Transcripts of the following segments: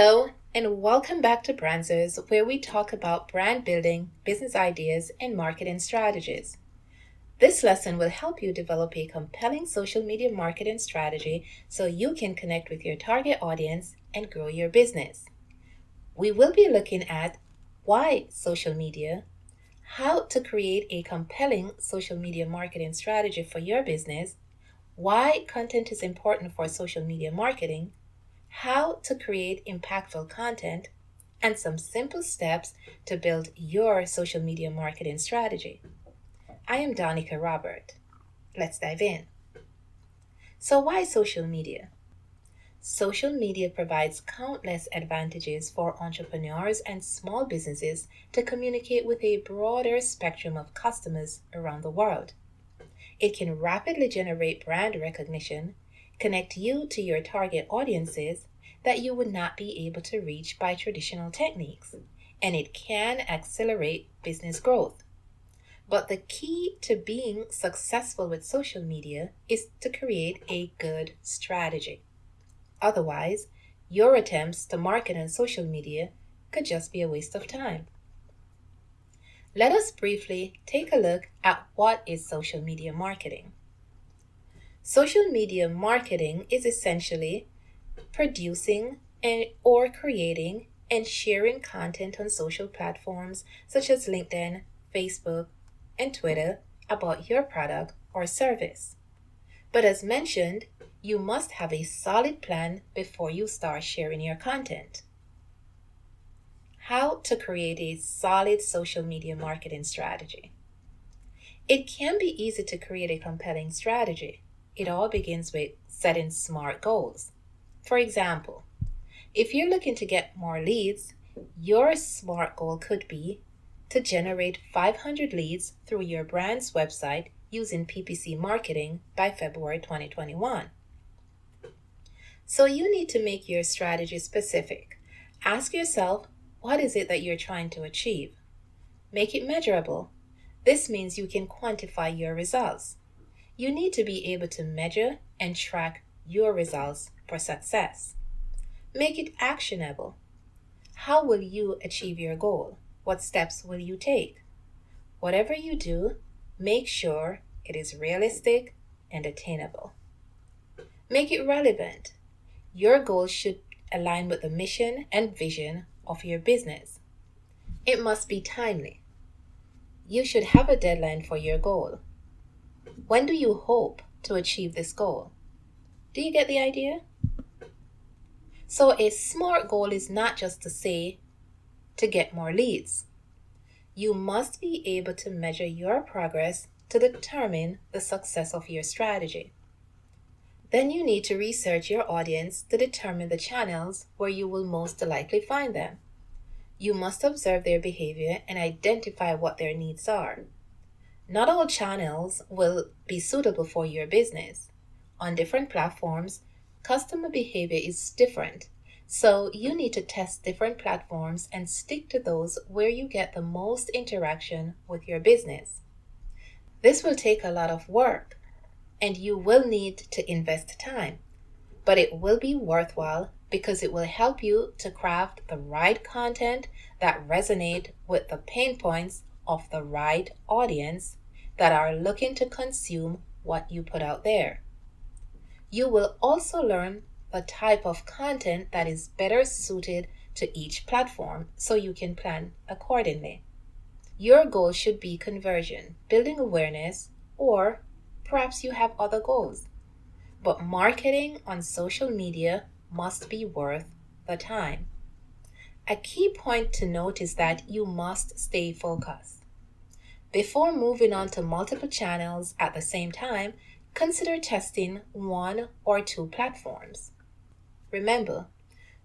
Hello, and welcome back to Branzers, where we talk about brand building, business ideas, and marketing strategies. This lesson will help you develop a compelling social media marketing strategy so you can connect with your target audience and grow your business. We will be looking at why social media, how to create a compelling social media marketing strategy for your business, why content is important for social media marketing, how to create impactful content, and some simple steps to build your social media marketing strategy. I am Donica Robert. Let's dive in. So, why social media? Social media provides countless advantages for entrepreneurs and small businesses to communicate with a broader spectrum of customers around the world. It can rapidly generate brand recognition, connect you to your target audiences that you would not be able to reach by traditional techniques, and it can accelerate business growth. But the key to being successful with social media is to create a good strategy. Otherwise, your attempts to market on social media could just be a waste of time. Let us briefly take a look at what is social media marketing. Social media marketing is essentially producing or creating and sharing content on social platforms such as LinkedIn, Facebook, and Twitter about your product or service. But as mentioned, you must have a solid plan before you start sharing your content. How to create a solid social media marketing strategy. It can be easy to create a compelling strategy. It all begins with setting SMART goals. For example, if you're looking to get more leads, your SMART goal could be to generate 500 leads through your brand's website using PPC marketing by February 2021. So you need to make your strategy specific. Ask yourself, what is it that you're trying to achieve? Make it measurable. This means you can quantify your results. You need to be able to measure and track your results for success. Make it actionable. How will you achieve your goal? What steps will you take? Whatever you do, make sure it is realistic and attainable. Make it relevant. Your goals should align with the mission and vision of your business. It must be timely. You should have a deadline for your goal. When do you hope to achieve this goal? Do you get the idea? So a SMART goal is not just to say to get more leads. You must be able to measure your progress to determine the success of your strategy. Then you need to research your audience to determine the channels where you will most likely find them. You must observe their behavior and identify what their needs are. Not all channels will be suitable for your business. On different platforms, customer behavior is different, so you need to test different platforms and stick to those where you get the most interaction with your business. This will take a lot of work, and you will need to invest time, but it will be worthwhile because it will help you to craft the right content that resonate with the pain points of the right audience that are looking to consume what you put out there. You will also learn the type of content that is better suited to each platform so you can plan accordingly. Your goal should be conversion, building awareness, or perhaps you have other goals. But marketing on social media must be worth the time. A key point to note is that you must stay focused. Before moving on to multiple channels at the same time, consider testing one or two platforms. Remember,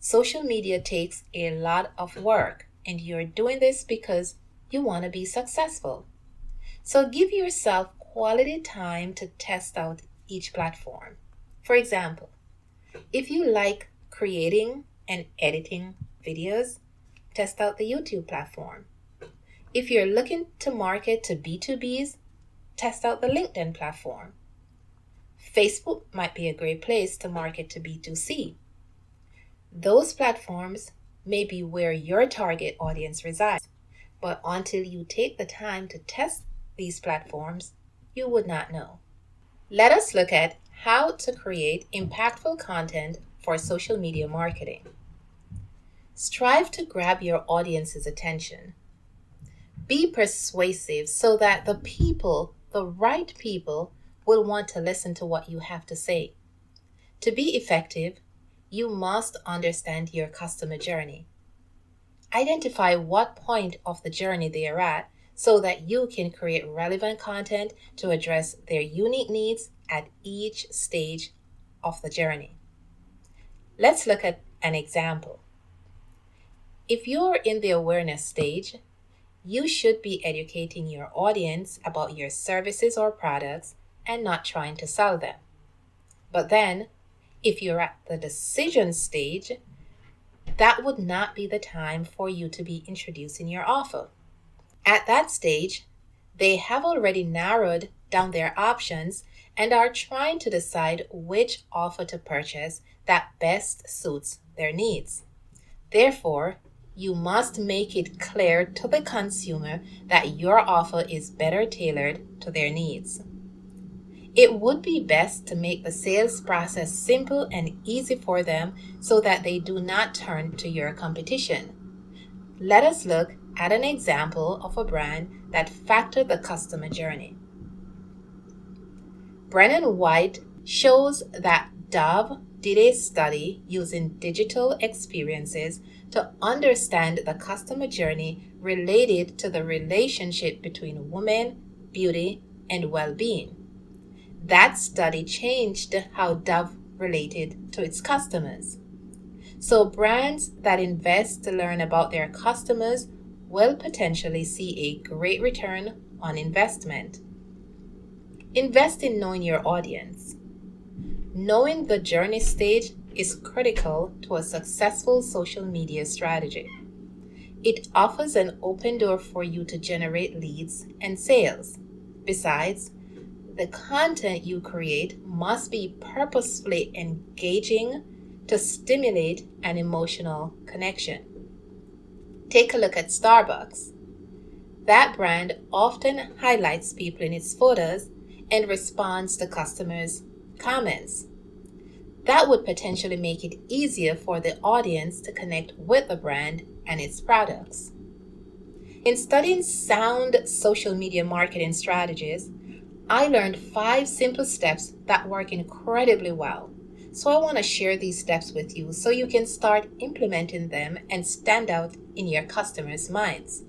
social media takes a lot of work, and you're doing this because you want to be successful. So give yourself quality time to test out each platform. For example, if you like creating and editing videos, test out the YouTube platform. If you're looking to market to B2Bs, test out the LinkedIn platform. Facebook might be a great place to market to B2C. Those platforms may be where your target audience resides, but until you take the time to test these platforms, you would not know. Let us look at how to create impactful content for social media marketing. Strive to grab your audience's attention. Be persuasive so that the right people, will want to listen to what you have to say. To be effective, you must understand your customer journey. Identify what point of the journey they are at so that you can create relevant content to address their unique needs at each stage of the journey. Let's look at an example. If you're in the awareness stage, you should be educating your audience about your services or products and not trying to sell them. But then, if you're at the decision stage, that would not be the time for you to be introducing your offer. At that stage, they have already narrowed down their options and are trying to decide which offer to purchase that best suits their needs. Therefore, you must make it clear to the consumer that your offer is better tailored to their needs. It would be best to make the sales process simple and easy for them so that they do not turn to your competition. Let us look at an example of a brand that factored the customer journey. Brennan White shows that Dove did a study using digital experiences to understand the customer journey related to the relationship between women, beauty, and well-being. That study changed how Dove related to its customers. So brands that invest to learn about their customers will potentially see a great return on investment. Invest in knowing your audience. Knowing the journey stage is critical to a successful social media strategy. It offers an open door for you to generate leads and sales. Besides, the content you create must be purposefully engaging to stimulate an emotional connection. Take a look at Starbucks. That brand often highlights people in its photos and responds to customers' comments. That would potentially make it easier for the audience to connect with the brand and its products. In studying sound social media marketing strategies, I learned 5 simple steps that work incredibly well. So I want to share these steps with you so you can start implementing them and stand out in your customers' minds.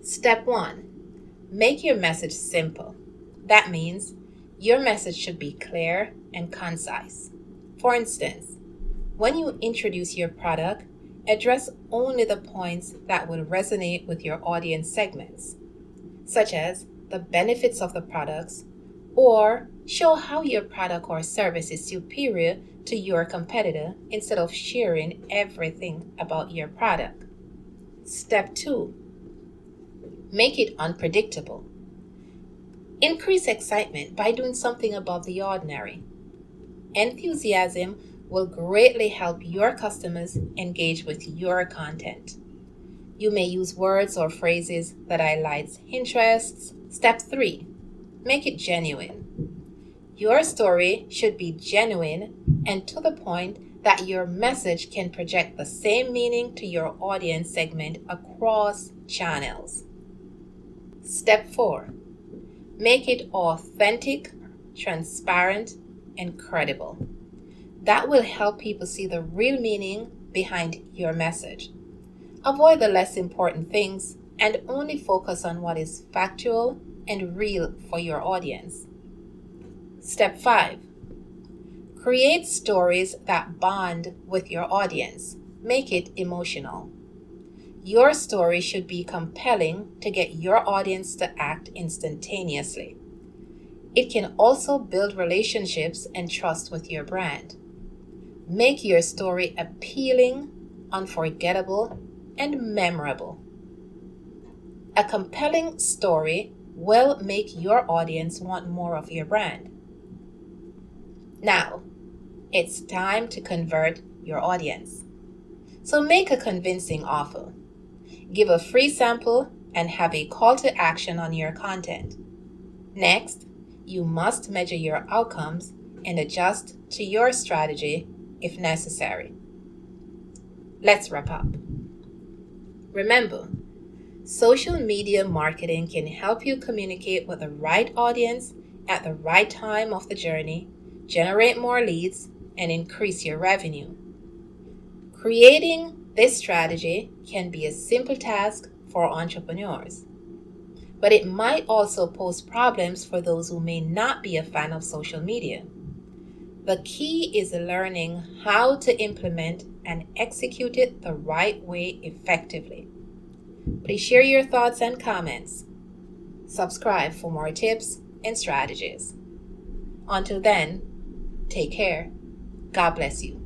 Step 1. Make your message simple. That means your message should be clear and concise. For instance, when you introduce your product, address only the points that will resonate with your audience segments, such as the benefits of the products, or show how your product or service is superior to your competitor instead of sharing everything about your product. Step 2. Make it unpredictable. Increase excitement by doing something above the ordinary. Enthusiasm will greatly help your customers engage with your content. You may use words or phrases that highlight interests. Step 3. Make it genuine. Your story should be genuine and to the point that your message can project the same meaning to your audience segment across channels. Step 4. Make it authentic, transparent, and credible. That will help people see the real meaning behind your message. Avoid the less important things and only focus on what is factual and real for your audience. Step 5. Create stories that bond with your audience. Make it emotional. Your story should be compelling to get your audience to act instantaneously. It can also build relationships and trust with your brand. Make your story appealing, unforgettable, and memorable. A compelling story will make your audience want more of your brand. Now, it's time to convert your audience. So make a convincing offer. Give a free sample and have a call to action on your content. Next, you must measure your outcomes and adjust to your strategy if necessary. Let's wrap up. Remember, social media marketing can help you communicate with the right audience at the right time of the journey, generate more leads, and increase your revenue. Creating this strategy can be a simple task for entrepreneurs, but it might also pose problems for those who may not be a fan of social media. The key is learning how to implement and execute it the right way effectively. Please share your thoughts and comments. Subscribe for more tips and strategies. Until then, take care. God bless you.